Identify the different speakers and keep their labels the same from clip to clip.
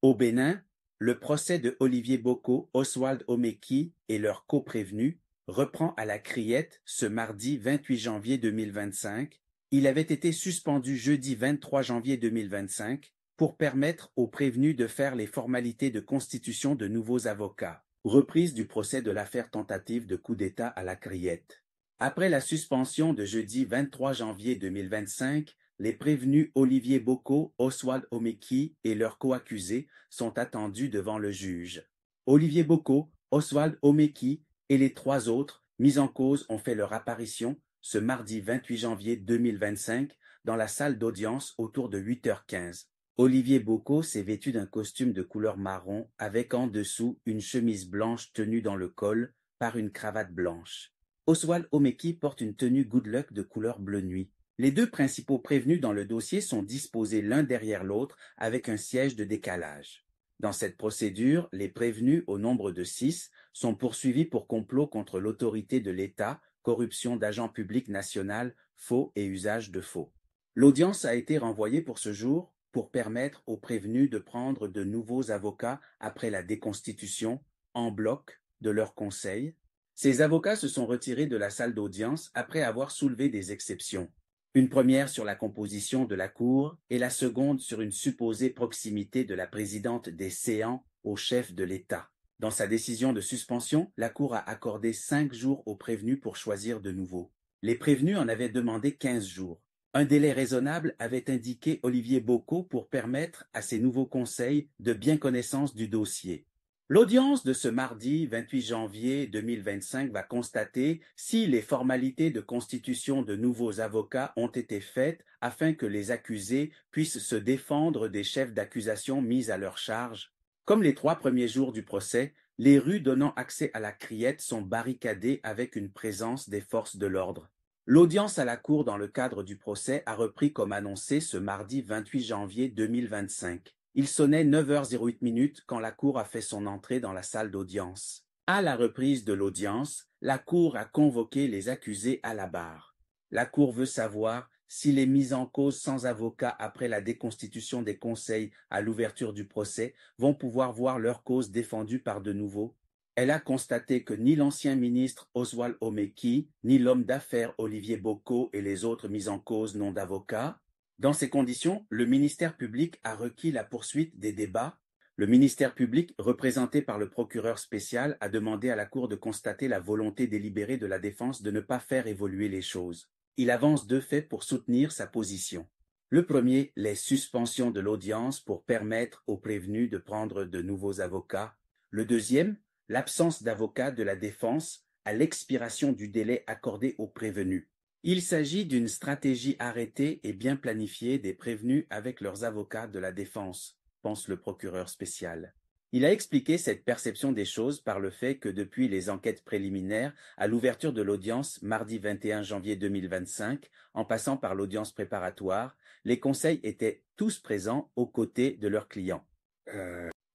Speaker 1: Au Bénin, le procès de Olivier Boko, Oswald Omeki et leurs coprévenus reprend à la Criette ce mardi 28 janvier 2025. Il avait été suspendu jeudi 23 janvier 2025 pour permettre aux prévenus de faire les formalités de constitution de nouveaux avocats. Reprise du procès de l'affaire tentative de coup d'État à la Criette. Après la suspension de jeudi 23 janvier 2025, les prévenus Olivier Boko, Oswald Omeki et leurs coaccusés sont attendus devant le juge. Olivier Boko, Oswald Omeki et les trois autres mis en cause ont fait leur apparition ce mardi 28 janvier 2025 dans la salle d'audience autour de 8h15. Olivier Boko s'est vêtu d'un costume de couleur marron avec en dessous une chemise blanche tenue dans le col par une cravate blanche. Oswald Omeki porte une tenue Good Luck de couleur bleu nuit. Les deux principaux prévenus dans le dossier sont disposés l'un derrière l'autre avec un siège de décalage. Dans cette procédure, les prévenus, au nombre de 6, sont poursuivis pour complot contre l'autorité de l'État, corruption d'agents publics national, faux et usage de faux. L'audience a été renvoyée pour ce jour pour permettre aux prévenus de prendre de nouveaux avocats après la déconstitution, en bloc, de leur conseil. Ces avocats se sont retirés de la salle d'audience après avoir soulevé des exceptions. Une première sur la composition de la Cour et la seconde sur une supposée proximité de la présidente des séants au chef de l'État. Dans sa décision de suspension, la Cour a accordé 5 jours aux prévenus pour choisir de nouveau. Les prévenus en avaient demandé 15 jours. Un délai raisonnable avait indiqué Olivier Boko pour permettre à ses nouveaux conseils de bien connaissance du dossier. L'audience de ce mardi 28 janvier 2025 va constater si les formalités de constitution de nouveaux avocats ont été faites afin que les accusés puissent se défendre des chefs d'accusation mis à leur charge. Comme les 3 premiers jours du procès, les rues donnant accès à la Criette sont barricadées avec une présence des forces de l'ordre. L'audience à la Cour dans le cadre du procès a repris comme annoncé ce mardi 28 janvier 2025. Il sonnait 9h08 quand la Cour a fait son entrée dans la salle d'audience. À la reprise de l'audience, la Cour a convoqué les accusés à la barre. La Cour veut savoir si les mises en cause sans avocat après la déconstitution des conseils à l'ouverture du procès vont pouvoir voir leur cause défendue par de nouveaux. Elle a constaté que ni l'ancien ministre Oswald Omeki, ni l'homme d'affaires Olivier Boko et les autres mis en cause n'ont d'avocat. Dans ces conditions, le ministère public a requis la poursuite des débats. Le ministère public, représenté par le procureur spécial, a demandé à la Cour de constater la volonté délibérée de la défense de ne pas faire évoluer les choses. Il avance 2 faits pour soutenir sa position. Le premier, les suspensions de l'audience pour permettre aux prévenus de prendre de nouveaux avocats. Le deuxième, l'absence d'avocat de la défense à l'expiration du délai accordé aux prévenus. Il s'agit d'une stratégie arrêtée et bien planifiée des prévenus avec leurs avocats de la défense, pense le procureur spécial. Il a expliqué cette perception des choses par le fait que depuis les enquêtes préliminaires, à l'ouverture de l'audience mardi 21 janvier 2025, en passant par l'audience préparatoire, les conseils étaient tous présents aux côtés de leurs clients.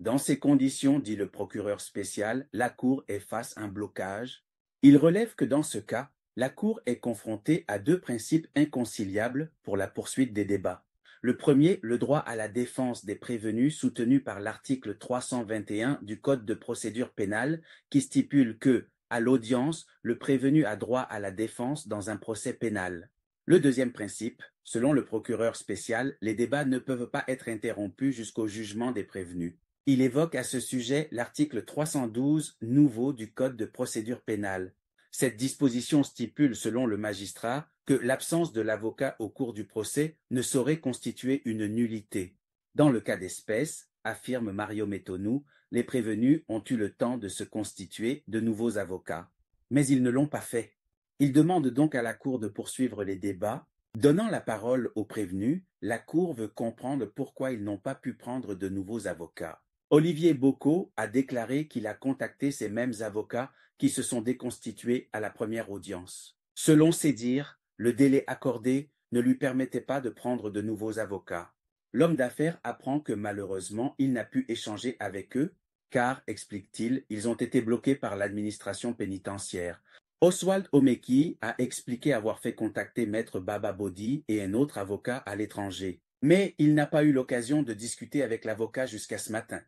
Speaker 1: Dans ces conditions, dit le procureur spécial, la Cour est face à un blocage. Il relève que dans ce cas, la Cour est confrontée à 2 principes inconciliables pour la poursuite des débats. Le premier, le droit à la défense des prévenus soutenu par l'article 321 du Code de procédure pénale qui stipule que, à l'audience, le prévenu a droit à la défense dans un procès pénal. Le deuxième principe, selon le procureur spécial, les débats ne peuvent pas être interrompus jusqu'au jugement des prévenus. Il évoque à ce sujet l'article 312 nouveau du Code de procédure pénale. Cette disposition stipule, selon le magistrat, que l'absence de l'avocat au cours du procès ne saurait constituer une nullité. Dans le cas d'espèce, affirme Mario Metonou, les prévenus ont eu le temps de se constituer de nouveaux avocats. Mais ils ne l'ont pas fait. Ils demandent donc à la Cour de poursuivre les débats. Donnant la parole aux prévenus, la Cour veut comprendre pourquoi ils n'ont pas pu prendre de nouveaux avocats. Olivier Boko a déclaré qu'il a contacté ces mêmes avocats qui se sont déconstitués à la première audience. Selon ses dires, le délai accordé ne lui permettait pas de prendre de nouveaux avocats. L'homme d'affaires apprend que malheureusement, il n'a pu échanger avec eux, car, explique-t-il, ils ont été bloqués par l'administration pénitentiaire. Oswald Omeki a expliqué avoir fait contacter Maître Baba Bodi et un autre avocat à l'étranger. Mais il n'a pas eu l'occasion de discuter avec l'avocat jusqu'à ce matin.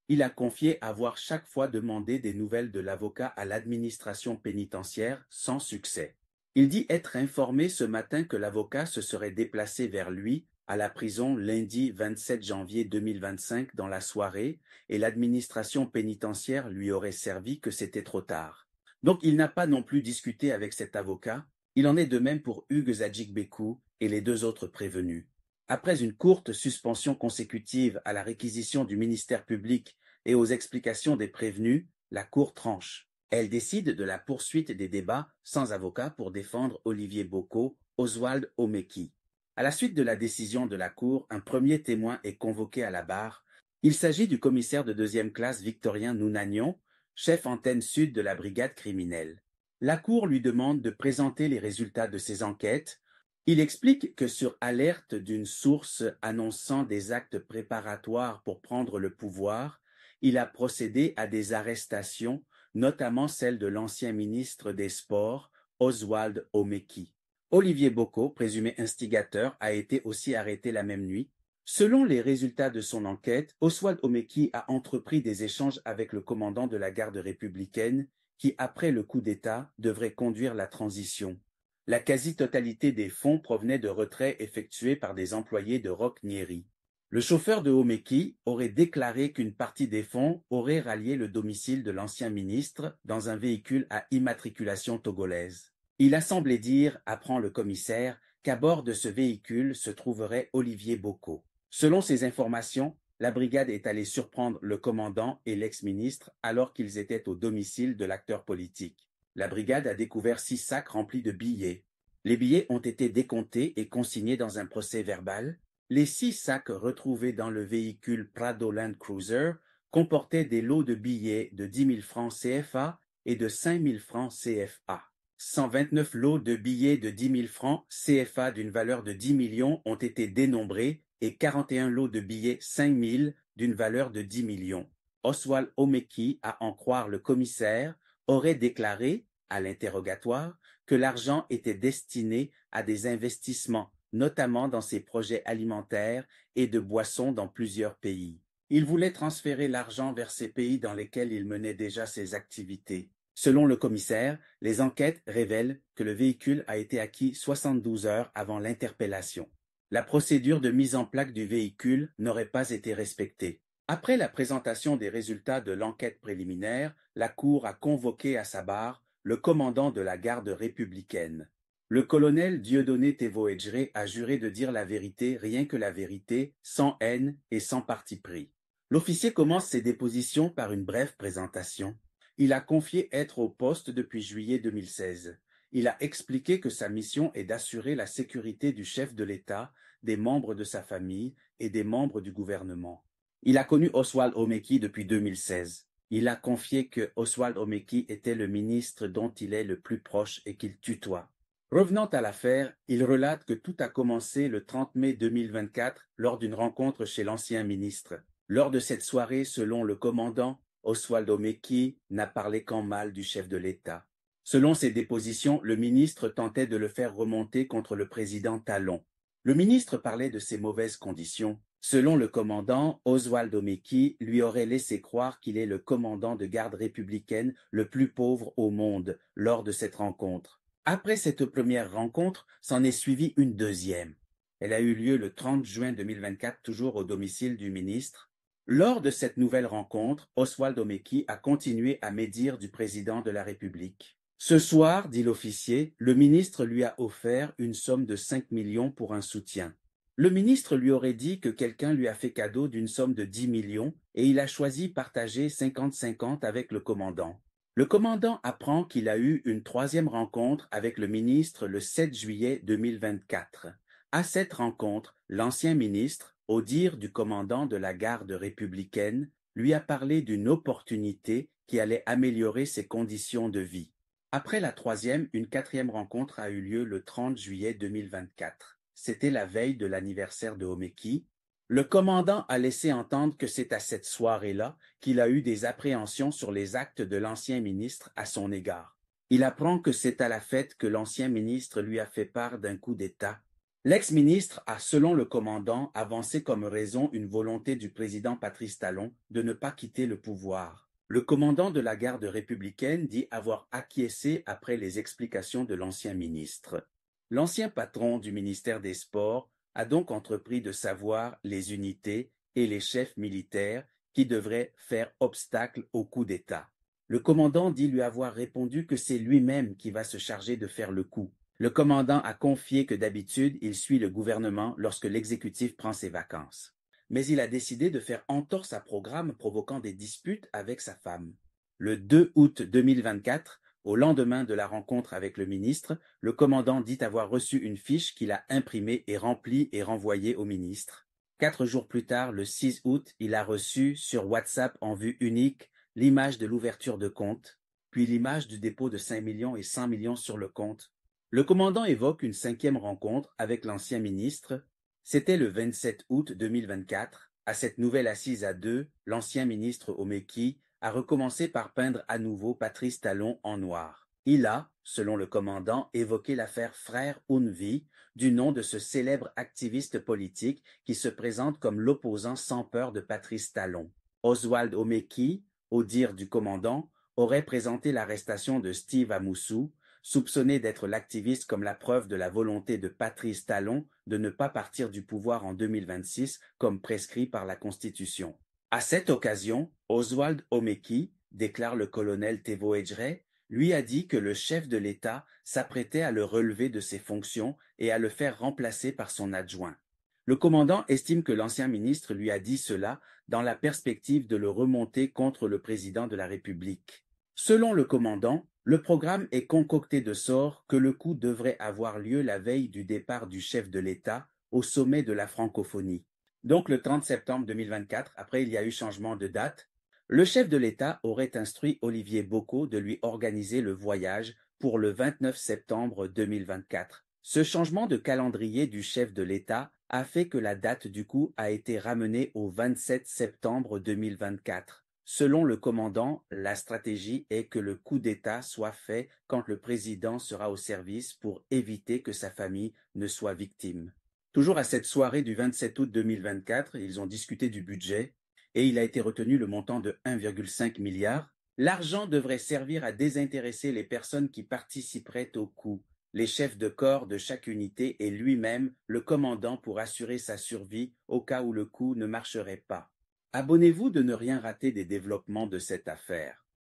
Speaker 1: Il a confié avoir chaque fois demandé des nouvelles de l'avocat à l'administration pénitentiaire sans succès. Il dit être informé ce matin que l'avocat se serait déplacé vers lui à la prison lundi 27 janvier 2025 dans la soirée et l'administration pénitentiaire lui aurait servi que c'était trop tard. Donc il n'a pas non plus discuté avec cet avocat. Il en est de même pour Hugues Zadjik-Bekou et les deux autres prévenus. Après une courte suspension consécutive à la réquisition du ministère public et aux explications des prévenus, la Cour tranche. Elle décide de la poursuite des débats sans avocat pour défendre Olivier Bocco, Oswald Omeki. À la suite de la décision de la Cour, un premier témoin est convoqué à la barre. Il s'agit du commissaire de deuxième classe Victorien Nounagnon, chef antenne sud de la brigade criminelle. La Cour lui demande de présenter les résultats de ses enquêtes. Il explique que sur alerte d'une source annonçant des actes préparatoires pour prendre le pouvoir, il a procédé à des arrestations, notamment celle de l'ancien ministre des Sports, Oswald Omeki. Olivier Bocco, présumé instigateur, a été aussi arrêté la même nuit. Selon les résultats de son enquête, Oswald Omeki a entrepris des échanges avec le commandant de la garde républicaine qui, après le coup d'État, devrait conduire la transition. La quasi-totalité des fonds provenaient de retraits effectués par des employés de Roch Nyeri. Le chauffeur de Omeki aurait déclaré qu'une partie des fonds aurait rallié le domicile de l'ancien ministre dans un véhicule à immatriculation togolaise. Il a semblé dire, apprend le commissaire, qu'à bord de ce véhicule se trouverait Olivier Bocco. Selon ces informations, la brigade est allée surprendre le commandant et l'ex-ministre alors qu'ils étaient au domicile de l'acteur politique. La brigade a découvert 6 sacs remplis de billets. Les billets ont été décomptés et consignés dans un procès-verbal. Les 6 sacs retrouvés dans le véhicule Prado Land Cruiser comportaient des lots de billets de 10 000 francs CFA et de 5 000 francs CFA. 129 lots de billets de 10 000 francs CFA d'une valeur de 10 millions ont été dénombrés et 41 lots de billets 5 000 d'une valeur de 10 millions. Oswald Omeki, à en croire le commissaire, aurait déclaré, à l'interrogatoire, que l'argent était destiné à des investissements, notamment dans ses projets alimentaires et de boissons dans plusieurs pays. Il voulait transférer l'argent vers ces pays dans lesquels il menait déjà ses activités. Selon le commissaire, les enquêtes révèlent que le véhicule a été acquis 72 heures avant l'interpellation. La procédure de mise en plaque du véhicule n'aurait pas été respectée. Après la présentation des résultats de l'enquête préliminaire, la Cour a convoqué à sa barre le commandant de la garde républicaine. Le colonel Dieudonné Thévo-Edjré a juré de dire la vérité, rien que la vérité, sans haine et sans parti pris. L'officier commence ses dépositions par une brève présentation. Il a confié être au poste depuis juillet 2016. Il a expliqué que sa mission est d'assurer la sécurité du chef de l'État, des membres de sa famille et des membres du gouvernement. Il a connu Oswald Omeki depuis 2016. Il a confié que Oswald Omeki était le ministre dont il est le plus proche et qu'il tutoie. Revenant à l'affaire, il relate que tout a commencé le 30 mai 2024 lors d'une rencontre chez l'ancien ministre. Lors de cette soirée, selon le commandant, Oswald Omeki n'a parlé qu'en mal du chef de l'État. Selon ses dépositions, le ministre tentait de le faire remonter contre le président Talon. Le ministre parlait de ses mauvaises conditions. Selon le commandant, Oswald Omeki lui aurait laissé croire qu'il est le commandant de garde républicaine le plus pauvre au monde lors de cette rencontre. Après cette première rencontre, s'en est suivie une deuxième. Elle a eu lieu le 30 juin 2024, toujours au domicile du ministre. Lors de cette nouvelle rencontre, Oswald Omeki a continué à médire du président de la République. Ce soir, dit l'officier, le ministre lui a offert une somme de 5 millions pour un soutien. Le ministre lui aurait dit que quelqu'un lui a fait cadeau d'une somme de 10 millions et il a choisi partager 50-50 avec le commandant. Le commandant apprend qu'il a eu une troisième rencontre avec le ministre le 7 juillet 2024. À cette rencontre, l'ancien ministre, au dire du commandant de la garde républicaine, lui a parlé d'une opportunité qui allait améliorer ses conditions de vie. Après la troisième, une quatrième rencontre a eu lieu le 30 juillet 2024. C'était la veille de l'anniversaire de Omeki. Le commandant a laissé entendre que c'est à cette soirée-là qu'il a eu des appréhensions sur les actes de l'ancien ministre à son égard. Il apprend que c'est à la fête que l'ancien ministre lui a fait part d'un coup d'État. L'ex-ministre a, selon le commandant, avancé comme raison une volonté du président Patrice Talon de ne pas quitter le pouvoir. Le commandant de la garde républicaine dit avoir acquiescé après les explications de l'ancien ministre. L'ancien patron du ministère des Sports a donc entrepris de savoir les unités et les chefs militaires qui devraient faire obstacle au coup d'État. Le commandant dit lui avoir répondu que c'est lui-même qui va se charger de faire le coup. Le commandant a confié que d'habitude, il suit le gouvernement lorsque l'exécutif prend ses vacances. Mais il a décidé de faire entorse à programme provoquant des disputes avec sa femme. Le 2 août 2024, au lendemain de la rencontre avec le ministre, le commandant dit avoir reçu une fiche qu'il a imprimée et remplie et renvoyée au ministre. 4 jours plus tard, le 6 août, il a reçu sur WhatsApp en vue unique l'image de l'ouverture de compte, puis l'image du dépôt de 5 millions et 100 millions sur le compte. Le commandant évoque une 5e rencontre avec l'ancien ministre. C'était le 27 août 2024. À cette nouvelle assise à deux, l'ancien ministre Omeki a recommencé par peindre à nouveau Patrice Talon en noir. Il a, selon le commandant, évoqué l'affaire Frère Unvi, du nom de ce célèbre activiste politique qui se présente comme l'opposant sans peur de Patrice Talon. Oswald Omeki, au dire du commandant, aurait présenté l'arrestation de Steve Amoussou, soupçonné d'être l'activiste comme la preuve de la volonté de Patrice Talon de ne pas partir du pouvoir en 2026 comme prescrit par la Constitution. À cette occasion, Oswald Omeki, déclare le colonel Tevo Ejre, lui a dit que le chef de l'État s'apprêtait à le relever de ses fonctions et à le faire remplacer par son adjoint. Le commandant estime que l'ancien ministre lui a dit cela dans la perspective de le remonter contre le président de la République. Selon le commandant, le programme est concocté de sorte que le coup devrait avoir lieu la veille du départ du chef de l'État au sommet de la francophonie. Donc le 30 septembre 2024, après il y a eu changement de date, le chef de l'État aurait instruit Olivier Bocco de lui organiser le voyage pour le 29 septembre 2024. Ce changement de calendrier du chef de l'État a fait que la date du coup a été ramenée au 27 septembre 2024. Selon le commandant, la stratégie est que le coup d'État soit fait quand le président sera au service pour éviter que sa famille ne soit victime. Toujours à cette soirée du 27 août 2024, ils ont discuté du budget et il a été retenu le montant de 1,5 milliard. L'argent devrait servir à désintéresser les personnes qui participeraient au coup, les chefs de corps de chaque unité et lui-même, le commandant, pour assurer sa survie au cas où le coup ne marcherait pas. Abonnez-vous de ne rien rater des développements de cette affaire.